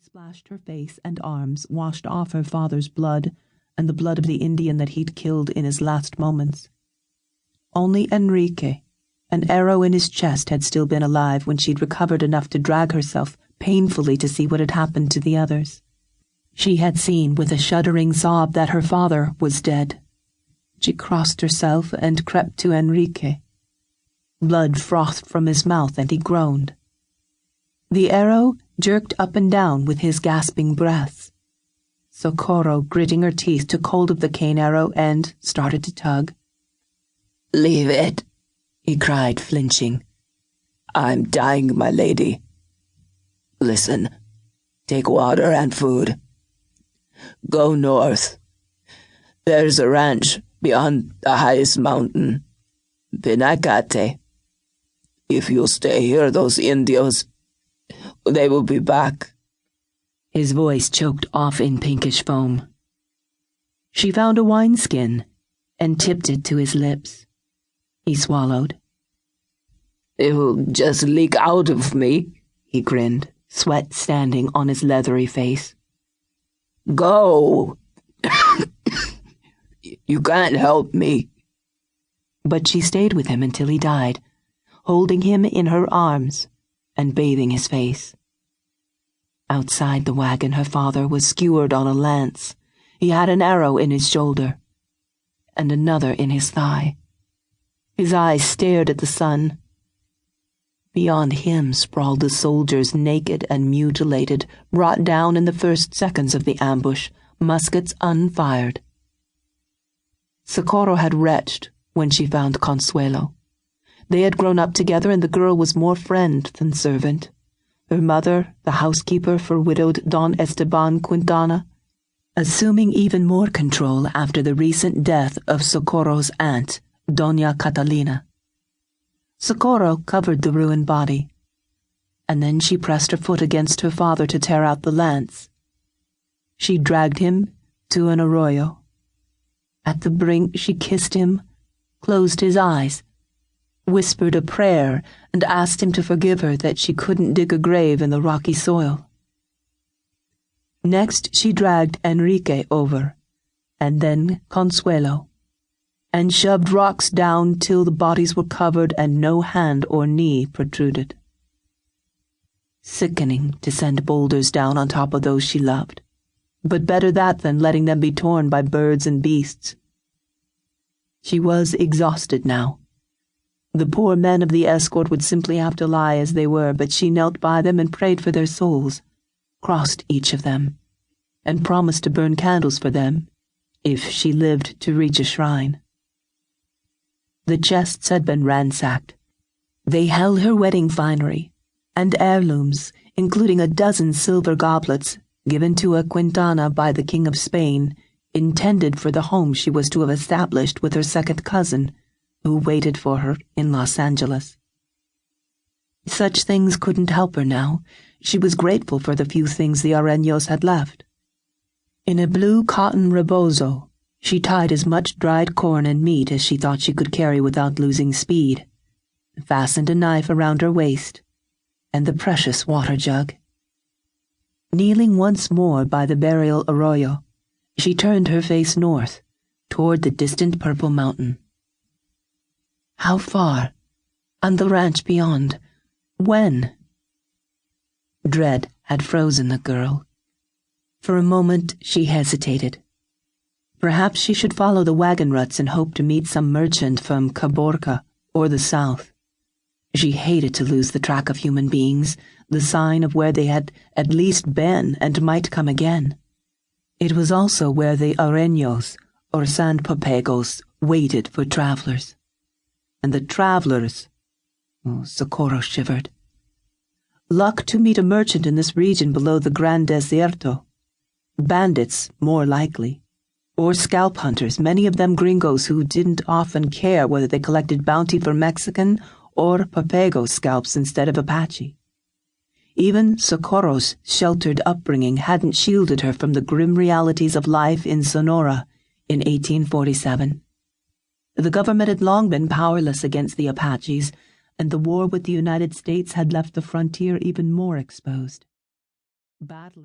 splashed her face and arms, washed off her father's blood and the blood of the Indian that he'd killed in his last moments. Only Enrique, an arrow in his chest, had still been alive when she'd recovered enough to drag herself painfully to see what had happened to the others. She had seen with a shuddering sob that her father was dead. She crossed herself and crept to Enrique. Blood frothed from his mouth and he groaned. The arrow jerked up and down with his gasping breaths. Socorro, gritting her teeth, took hold of the cane arrow and started to tug. "Leave it," he cried, flinching. "I'm dying, my lady. Listen, take water and food. Go north. There's a ranch beyond the highest mountain, Pinacate. If you'll stay here, those Indios, they will be back." His voice choked off in pinkish foam. She found a wineskin and tipped it to his lips. He swallowed. "It will just leak out of me," he grinned, sweat standing on his leathery face. "Go! You can't help me." But she stayed with him until he died, holding him in her arms and bathing his face. Outside the wagon, her father was skewered on a lance. He had an arrow in his shoulder and another in his thigh. His eyes stared at the sun. Beyond him sprawled the soldiers, naked and mutilated, brought down in the first seconds of the ambush, muskets unfired. Socorro had retched when she found Consuelo. They had grown up together, and the girl was more friend than servant. Her mother, the housekeeper for widowed Don Esteban Quintana, assuming even more control after the recent death of Socorro's aunt, Doña Catalina. Socorro covered the ruined body, and then she pressed her foot against her father to tear out the lance. She dragged him to an arroyo. At the brink she kissed him, closed his eyes, whispered a prayer, and asked him to forgive her that she couldn't dig a grave in the rocky soil. Next she dragged Enrique over, and then Consuelo, and shoved rocks down till the bodies were covered and no hand or knee protruded. Sickening to send boulders down on top of those she loved, but better that than letting them be torn by birds and beasts. She was exhausted now. The poor men of the escort would simply have to lie as they were, but she knelt by them and prayed for their souls, crossed each of them, and promised to burn candles for them if she lived to reach a shrine. The chests had been ransacked. They held her wedding finery and heirlooms, including a dozen silver goblets given to a Quintana by the King of Spain, intended for the home she was to have established with her second cousin, who waited for her in Los Angeles. Such things couldn't help her now. She was grateful for the few things the Areños had left. In a blue cotton rebozo, she tied as much dried corn and meat as she thought she could carry without losing speed, fastened a knife around her waist, and the precious water jug. Kneeling once more by the burial arroyo, she turned her face north, toward the distant purple mountain. How far? And the ranch beyond? When? Dread had frozen the girl. For a moment she hesitated. Perhaps she should follow the wagon ruts and hope to meet some merchant from Caborca or the south. She hated to lose the track of human beings, the sign of where they had at least been and might come again. It was also where the Areños, or Sandpapegos, waited for travelers. And the travelers, Socorro shivered. Luck to meet a merchant in this region below the Gran Desierto. Bandits, more likely. Or scalp hunters, many of them gringos who didn't often care whether they collected bounty for Mexican or Papego scalps instead of Apache. Even Socorro's sheltered upbringing hadn't shielded her from the grim realities of life in Sonora in 1847. The government had long been powerless against the Apaches, and the war with the United States had left the frontier even more exposed. Battling